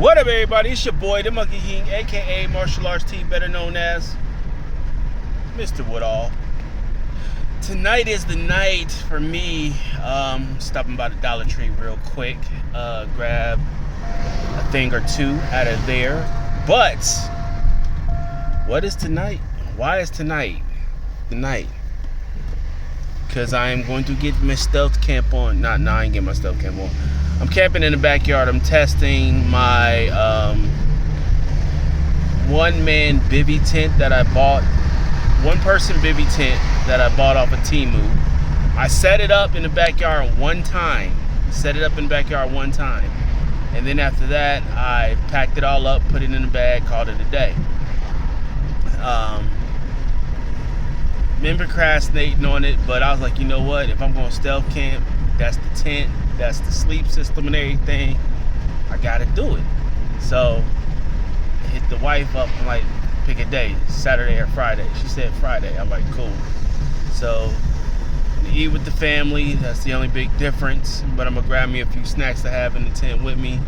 What up, everybody? It's your boy, the Monkey King, aka Martial Arts T, better known as Mr. Woodall. Tonight is the night for me. Stopping by the Dollar Tree real quick, grab a thing or two out of there. But what is tonight? Why is tonight the night? Because I am going to get my stealth camp on. I ain't getting my stealth camp on. I'm camping in the backyard. I'm testing my one-man bivy tent that I bought. One-person bivy tent that I bought off of Temu. I set it up in the backyard one time. And then after that, I packed it all up, put it in the bag, called it a day. Been procrastinating on it, but I was like, you know what? If I'm going stealth camp, that's the tent, that's the sleep system and everything, I gotta do it. So I hit the wife up. I'm like, pick a day, Saturday or Friday. She said Friday. I'm like, cool. So eat with the family. That's the only big difference. But I'm gonna grab me a few snacks to have in the tent with me,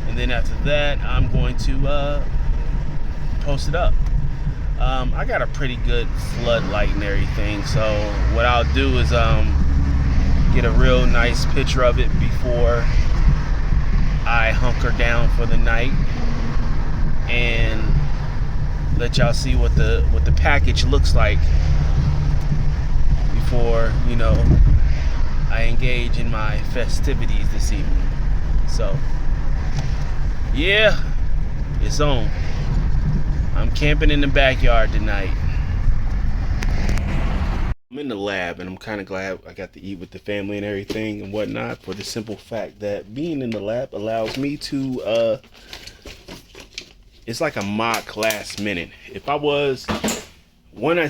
and then after that, I'm going to post it up. I got a pretty good floodlight and everything, so what I'll do is get a real nice picture of it before I hunker down for the night, and let y'all see what the package looks like before, you know, I engage in my festivities this evening. So yeah, it's on. I'm camping in the backyard tonight. I'm in the lab, and I'm kind of glad I got to eat with the family and everything and whatnot, for the simple fact that being in the lab allows me to it's like a mock last minute. If I was when I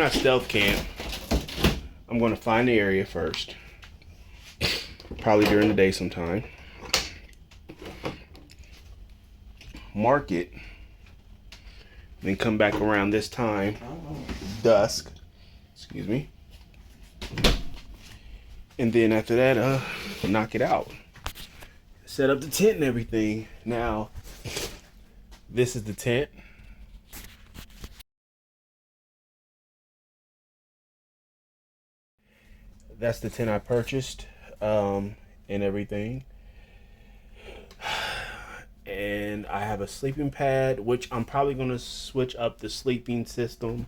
stealth camp, I'm going to find the area first, probably during the day sometime, mark it, then come back around this time, dusk, excuse me, and then after that, knock it out, set up the tent and everything. Now, this is the tent. That's the tent I purchased, and everything. And I have a sleeping pad, which I'm probably going to switch up the sleeping system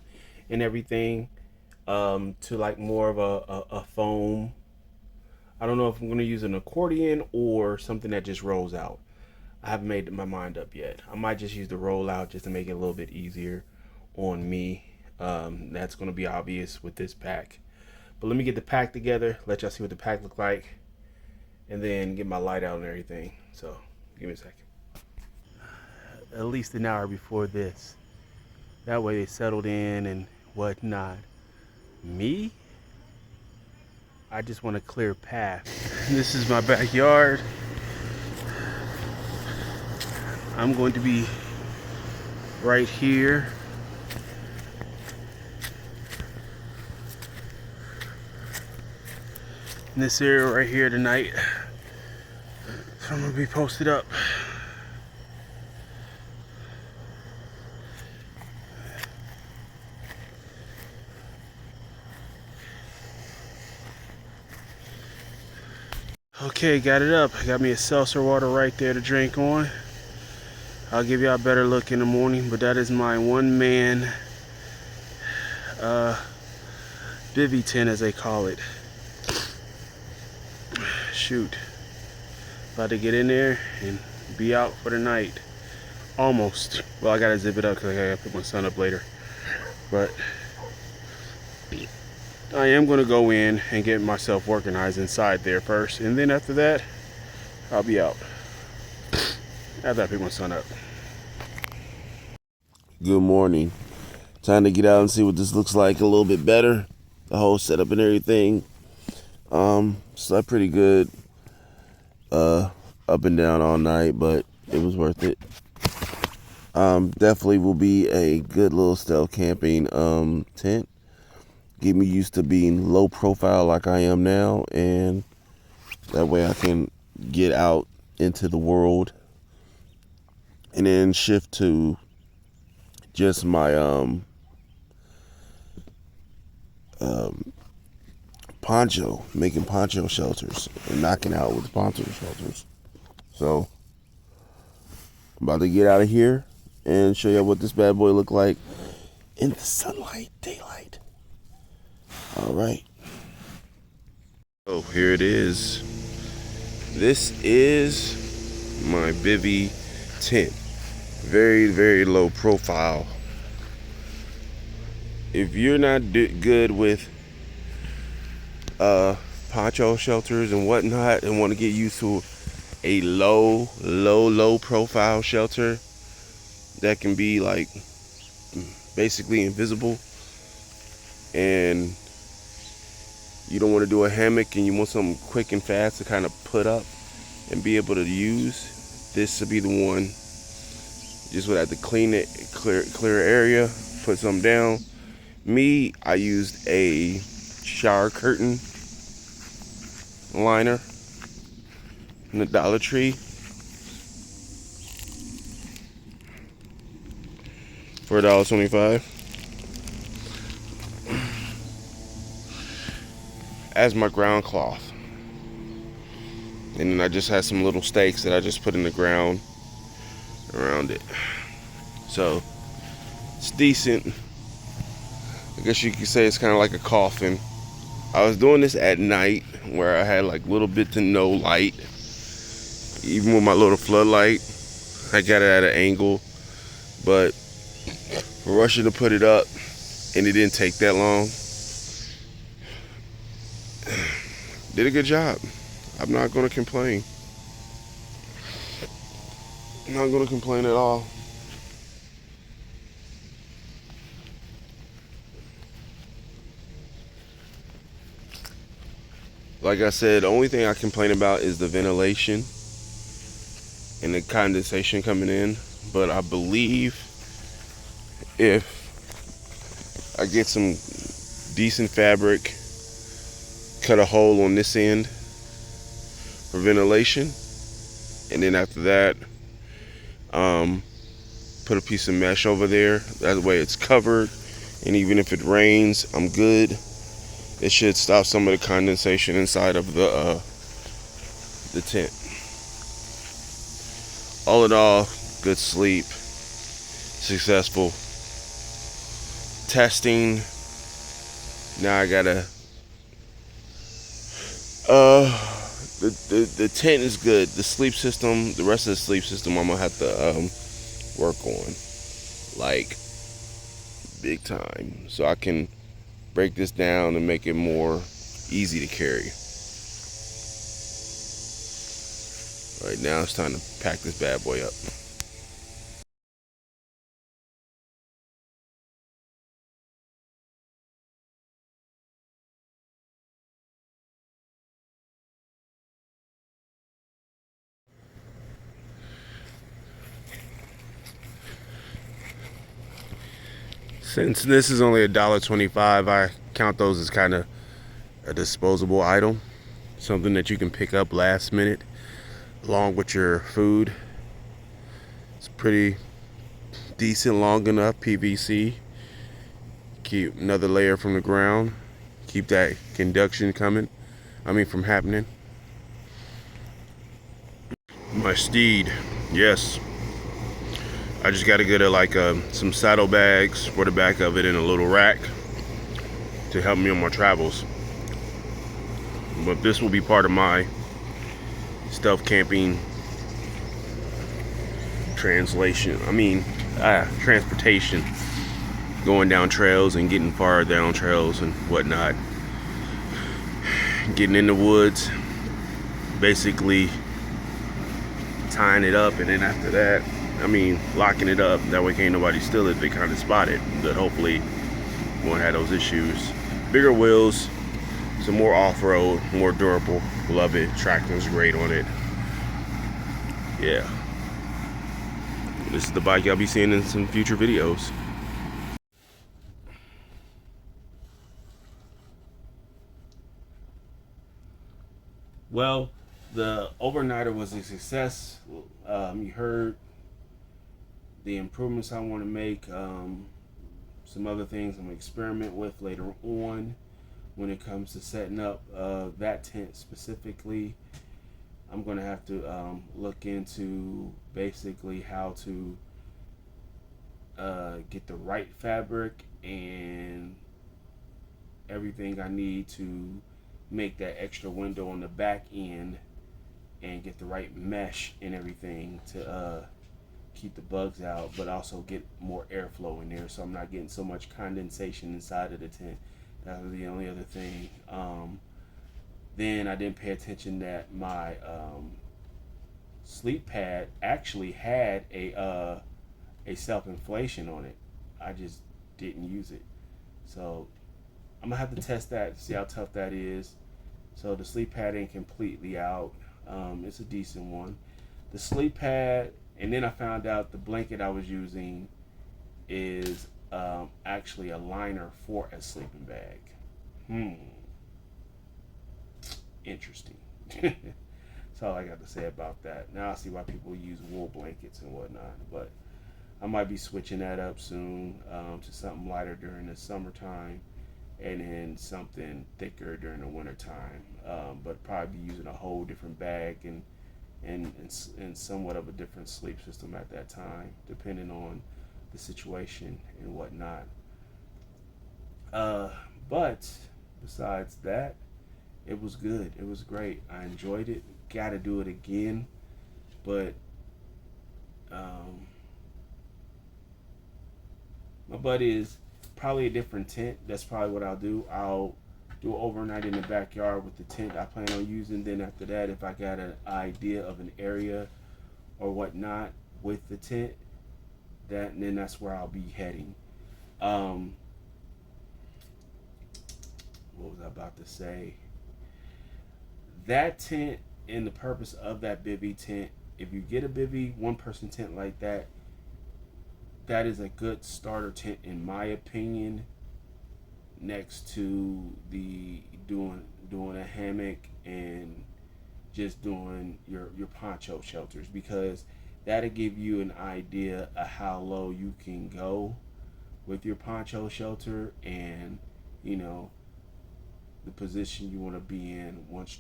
and everything to like more of a foam. I don't know if I'm going to use an accordion or something that just rolls out. I haven't made my mind up yet. I might just use the roll out just to make it a little bit easier on me. That's going to be obvious with this pack. But let me get the pack together, let y'all see what the pack look like, and then get my light out and everything. So give me a second. At least an hour before this. That way they settled in and whatnot. Me? I just want a clear path. This is my backyard. I'm going to be right here. In this area right here tonight. So I'm going to be posted up. Okay, got it up. I got me a seltzer water right there to drink on. I'll give y'all a better look in the morning, but that is my one-man bivy tent, as they call it. Shoot. About to get in there and be out for the night. Almost. Well, I gotta zip it up because I gotta put my son up later. But I am going to go in and get myself organized inside there first, and then after that, I'll be out. After I pick my son up. Good morning. Time to get out and see what this looks like a little bit better. The whole setup and everything. Slept pretty good. Up and down all night, but it was worth it. Definitely will be a good little stealth camping tent. Get me used to being low profile like I am now, and That way I can get out into the world and then shift to just my poncho, making poncho shelters and knocking out with poncho shelters. So I'm about to get out of here and show you what this bad boy look like in the sunlight, daylight. All right. So here it is. This is my bivy tent. Very, very low profile. If you're not good with poncho shelters and whatnot and want to get used to a low profile shelter that can be like basically invisible, and you don't want to do a hammock and you want something quick and fast to kind of put up and be able to use, this would be the one. Just would have to clean it, clear area, put something down. Me, I used a shower curtain liner in the Dollar Tree for $1.25 as my ground cloth. And then I just had some little stakes that I just put in the ground around it. So it's decent. I guess you could say it's kind of like a coffin. I was doing this at night where I had like little bit to no light. Even with my little floodlight, I got it at an angle, but we're rushing to put it up and it didn't take that long. Did a good job. I'm not gonna complain. I'm not gonna complain at all. Like I said, the only thing I complain about is the ventilation and the condensation coming in. But I believe if I get some decent fabric, cut a hole on this end for ventilation, and then after that, put a piece of mesh over there. That way it's covered, and even if it rains, I'm good. It should stop some of the condensation inside of the tent. All in all, good sleep, successful testing. Now I gotta the tent is good. The sleep system, the rest of the sleep system, I'm gonna have to work on, like, big time, so I can break this down and make it more easy to carry. Right now it's time to pack this bad boy up. Since this is only $1.25, I count those as kind of a disposable item, something that you can pick up last minute along with your food. It's pretty decent, long enough PVC. Keep another layer from the ground. Keep that conduction from happening. My steed, yes. I just got to get some saddlebags for the back of it and a little rack to help me on my travels. But this will be part of my stealth camping transportation, going down trails and getting far down trails and whatnot. Getting in the woods, basically tying it up, and then after that, locking it up. That way can't nobody steal it. They kind of spot it, but hopefully won't have those issues. Bigger wheels, some more off-road, more durable. Love it. Traction's great on it. Yeah. This is the bike y'all be seeing in some future videos. Well, the overnighter was a success. You heard the improvements I want to make. Some other things I'm gonna experiment with later on when it comes to setting up that tent specifically. I'm gonna have to look into basically how to get the right fabric and everything I need to make that extra window on the back end and get the right mesh and everything to keep the bugs out, but also get more airflow in there so I'm not getting so much condensation inside of the tent. That was the only other thing. Then I didn't pay attention that my sleep pad actually had a self-inflation on it. I just didn't use it. So I'm gonna have to test that to see how tough that is. So the sleep pad ain't completely out. It's a decent one. The sleep pad, and then I found out the blanket I was using is actually a liner for a sleeping bag. Interesting. That's all I got to say about that. Now I see why people use wool blankets and whatnot, but I might be switching that up soon to something lighter during the summertime and then something thicker during the wintertime. But probably be using a whole different bag and somewhat of a different sleep system at that time, depending on the situation and whatnot. But besides that, it was good. It was great. I enjoyed it. Got to do it again, but my buddy is probably a different tent. That's probably what I'll do. I'll do overnight in the backyard with the tent I plan on using. Then after that, if I got an idea of an area or whatnot with the tent, then that's where I'll be heading. Um, what was I about to say? That tent and the purpose of that bivy tent. If you get a bivy one person tent like that, that is a good starter tent in my opinion. Next to the doing a hammock and just doing your poncho shelters, because that'll give you an idea of how low you can go with your poncho shelter, and you know the position you want to be in once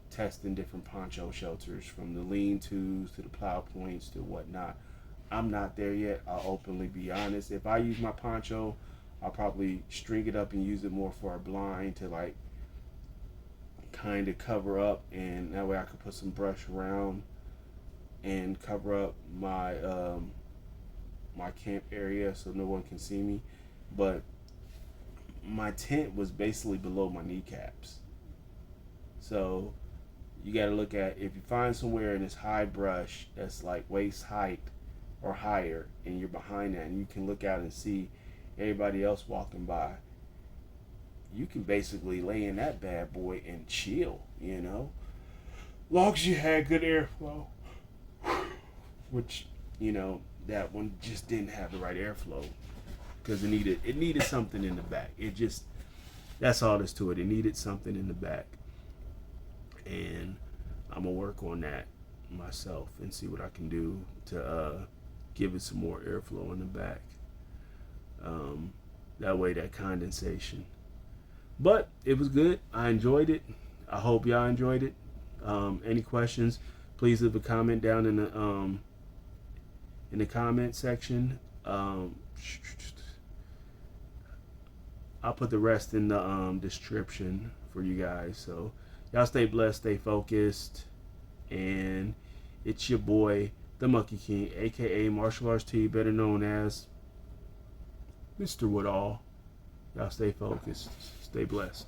testing different poncho shelters, from the lean-tos to the plow points to whatnot. I'm not there yet. I'll openly be honest. If I use my poncho, I'll probably string it up and use it more for a blind to like kind of cover up, and that way I could put some brush around and cover up my my camp area so no one can see me. But my tent was basically below my kneecaps, so you got to look at, if you find somewhere in this high brush that's like waist height or higher and you're behind that and you can look out and see everybody else walking by, you can basically lay in that bad boy and chill, you know, long as you had good airflow, which, you know, that one just didn't have the right airflow because it needed something in the back. It just, that's all there's to it. It needed something in the back, and I'm gonna work on that myself and see what I can do to give it some more airflow in the back. That way, that condensation. But it was good. I enjoyed it. I hope y'all enjoyed it. Any questions? Please leave a comment down in the comment section. I'll put the rest in the description for you guys. So y'all stay blessed, stay focused, and it's your boy, the Monkey King, aka Martial Arts T, better known as Mr. Woodall. Y'all stay focused, stay blessed.